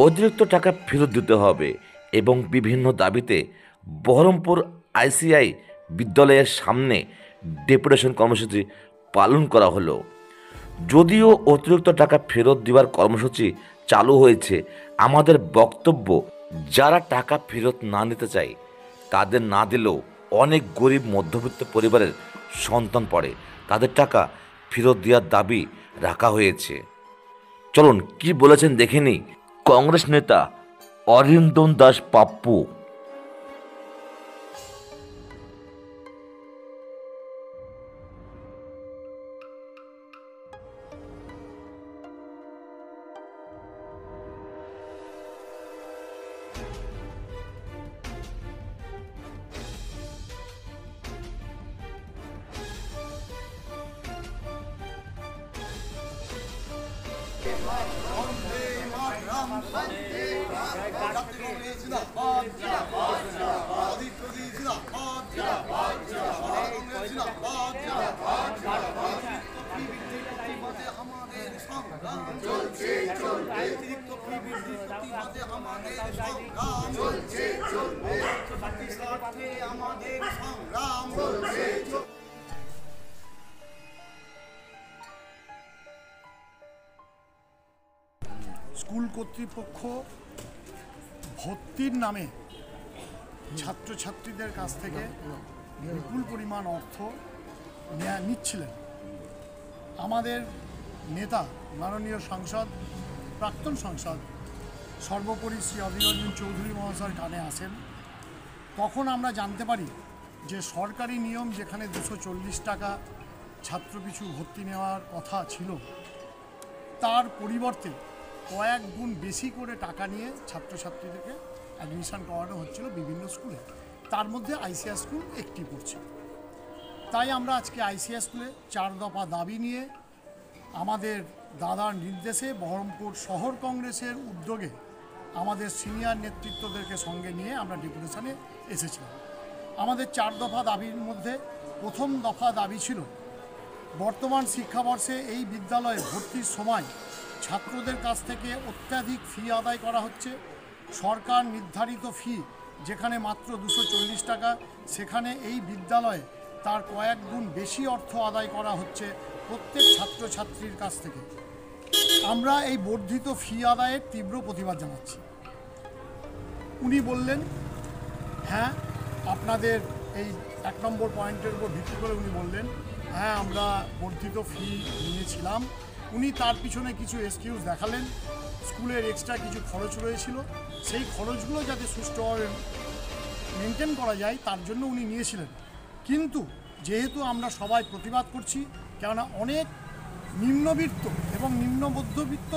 অতিরিক্ত টাকা ফেরত দিতে হবে এবং বিভিন্ন দাবিতে বহরমপুর আইসিআই বিদ্যালয়ের সামনে ডেপুটেশন কর্মসূচি পালন করা হলো। যদিও অতিরিক্ত টাকা ফেরত দেওয়ার কর্মসূচি চালু হয়েছে, আমাদের বক্তব্য যারা টাকা ফেরত না নিতে চায় তাদের না দিলেও অনেক গরিব মধ্যবিত্ত পরিবারের সন্তান পড়ে, তাদের টাকা ফেরত দেওয়ার দাবি রাখা হয়েছে। চলুন কি বলেছেন দেখে নিই কংগ্রেস নেতা অরিন্দম দাস পাপ্পু। স্কুল কর্তৃপক্ষ ভর্তির নামে ছাত্রছাত্রীদের কাছ থেকে বিপুল পরিমাণ অর্থ নিচ্ছিলেন। আমাদের নেতা মাননীয় সাংসদ, প্রাক্তন সাংসদ সর্বোপরি শ্রী অধীর রঞ্জন চৌধুরী মহাশয় কানে আসেন। তখন আমরা জানতে পারি যে সরকারি নিয়ম যেখানে 240 টাকা ছাত্রপিছু ভর্তি নেওয়ার কথা ছিল, তার পরিবর্তে কয়েক গুণ বেশি করে টাকা নিয়ে ছাত্রছাত্রীদেরকে অ্যাডমিশন করানো হচ্ছিল বিভিন্ন স্কুলে, তার মধ্যে আইসিআই স্কুল একটি পড়ছে। তাই আমরা আজকে আইসিআই স্কুলে 4 দফা দাবি নিয়ে আমাদের দাদার নির্দেশে বহরমপুর শহর কংগ্রেসের উদ্যোগে আমাদের সিনিয়র নেতৃত্বদেরকে সঙ্গে নিয়ে আমরা ডেপুটেশনে এসেছিলাম। আমাদের 4 দফা দাবির মধ্যে প্রথম দফা দাবি ছিল বর্তমান শিক্ষাবর্ষে এই বিদ্যালয়ে ভর্তির সময় ছাত্রদের কাছ থেকে অত্যাধিক ফি আদায় করা হচ্ছে। সরকার নির্ধারিত ফি যেখানে মাত্র 240 টাকা, সেখানে এই বিদ্যালয়ে তার কয়েক গুণ বেশি অর্থ আদায় করা হচ্ছে প্রত্যেক ছাত্রছাত্রীর কাছ থেকে। আমরা এই বর্ধিত ফি আদায়ের তীব্র প্রতিবাদ জানাচ্ছি। উনি বললেন, হ্যাঁ আপনাদের এই 1 নম্বর পয়েন্টের উপর ভিত্তি করে উনি বললেন, হ্যাঁ আমরা বর্ধিত ফি নিয়েছিলাম। উনি তার পিছনে কিছু এক্সকিউজ দেখালেন। স্কুলের এক্সট্রা কিছু খরচ রয়েছিল, সেই খরচগুলো যাতে সুষ্ঠুভাবে মেনটেন করা যায় তার জন্য উনি নিয়েছিলেন। কিন্তু যেহেতু আমরা সবাই প্রতিবাদ করছি, কেননা অনেক নিম্নবিত্ত এবং নিম্ন মধ্যবিত্ত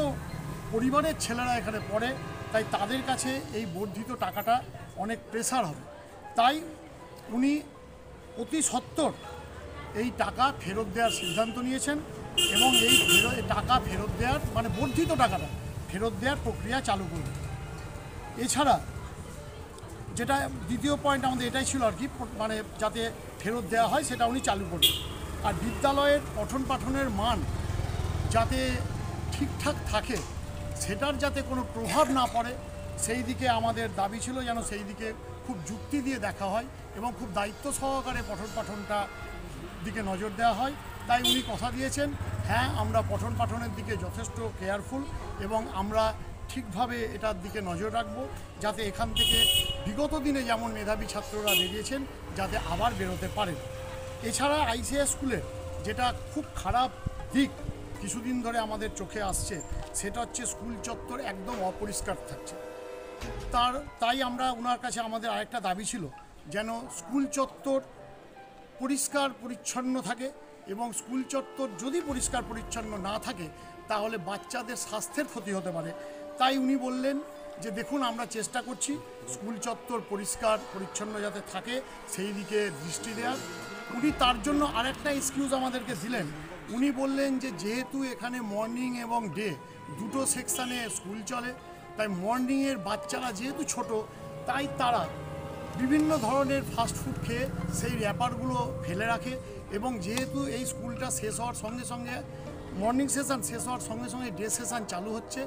পরিবারের ছেলেরা এখানে পড়ে, তাই তাদের কাছে এই বর্ধিত টাকাটা অনেক প্রেসার হবে। তাই উনি অতি সত্বর এই টাকা ফেরত দেওয়ার সিদ্ধান্ত নিয়েছেন এবং এই টাকা ফেরত দেওয়ার মানে বর্ধিত টাকাটা ফেরত দেওয়ার প্রক্রিয়া চালু করবেন। এছাড়া যেটা দ্বিতীয় পয়েন্ট আমাদের এটাই ছিল আর কি, মানে যাতে ফেরত দেওয়া হয় সেটা উনি চালু করবেন। আর বিদ্যালয়ের পঠন পাঠনের মান যাতে ঠিকঠাক থাকে, সেটার যাতে কোনো প্রভাব না পড়ে সেই দিকে আমাদের দাবি ছিল, যেন সেই দিকে খুব যুক্তি দিয়ে দেখা হয় এবং খুব দায়িত্ব সহকারে পঠন পাঠনটা দিকে নজর দেওয়া হয়। তাই উনি কথা দিয়েছেন, হ্যাঁ আমরা পঠন পাঠনের দিকে যথেষ্ট কেয়ারফুল এবং আমরা ঠিকভাবে এটার দিকে নজর রাখব, যাতে এখান থেকে বিগত দিনে যেমন মেধাবী ছাত্ররা বেরিয়েছেন যাতে আবার বেরোতে পারেন। এছাড়া আইসিআই স্কুলে যেটা খুব খারাপ দিক কিছুদিন ধরে আমাদের চোখে আসছে, সেটা হচ্ছে স্কুল চত্বর একদম অপরিষ্কার থাকছে। তাই আমরা ওনার কাছে আমাদের আরেকটা দাবি ছিল, যেন স্কুল চত্বর পরিষ্কার পরিচ্ছন্ন থাকে এবং স্কুল চত্বর যদি পরিষ্কার পরিচ্ছন্ন না থাকে তাহলে বাচ্চাদের স্বাস্থ্যের ক্ষতি হতে পারে। তাই উনি বললেন যে দেখুন আমরা চেষ্টা করছি স্কুল চত্বর পরিষ্কার পরিচ্ছন্ন যাতে থাকে সেই দিকে দৃষ্টি দেওয়ার। উনি তার জন্য আরেকটা এক্সকিউজ আমাদেরকে দিলেন। উনি বললেন যে যেহেতু এখানে মর্নিং এবং ডে দুটো সেকশানে স্কুল চলে, তাই মর্নিংয়ের বাচ্চারা যেহেতু ছোট, তাই তারা বিভিন্ন ধরনের ফাস্টফুড খেয়ে সেই র্যাপারগুলো ফেলে রাখে এবং যেহেতু এই স্কুলটা শেষ হওয়ার সঙ্গে সঙ্গে মর্নিং সেশন শেষ হওয়ার সঙ্গে সঙ্গে ডে সেশন চালু হচ্ছে,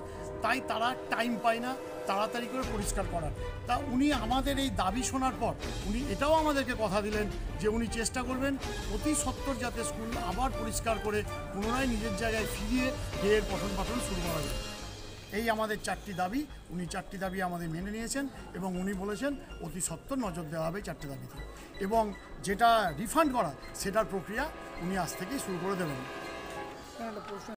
তাই তারা টাইম পায় না তাড়াতাড়ি করে পরিষ্কার করার। তা উনি আমাদের এই দাবি শোনার পর উনি এটাও আমাদেরকে কথা দিলেন যে উনি চেষ্টা করবেন অতি সত্বর যাতে স্কুল আবার পরিষ্কার করে পুনরায় নিজের জায়গায় ফিরিয়ে ডের পঠন পাঠন শুরু করা যায়। এই আমাদের 4টি দাবি, উনি 4টি দাবি আমাদের মেনে নিয়েছেন এবং উনি বলেছেন অতি সত্বর নজর দেওয়া হবে 4টে দাবিতে, এবং যেটা রিফান্ড করা সেটার প্রক্রিয়া উনি আজ থেকেই শুরু করে দেবেন।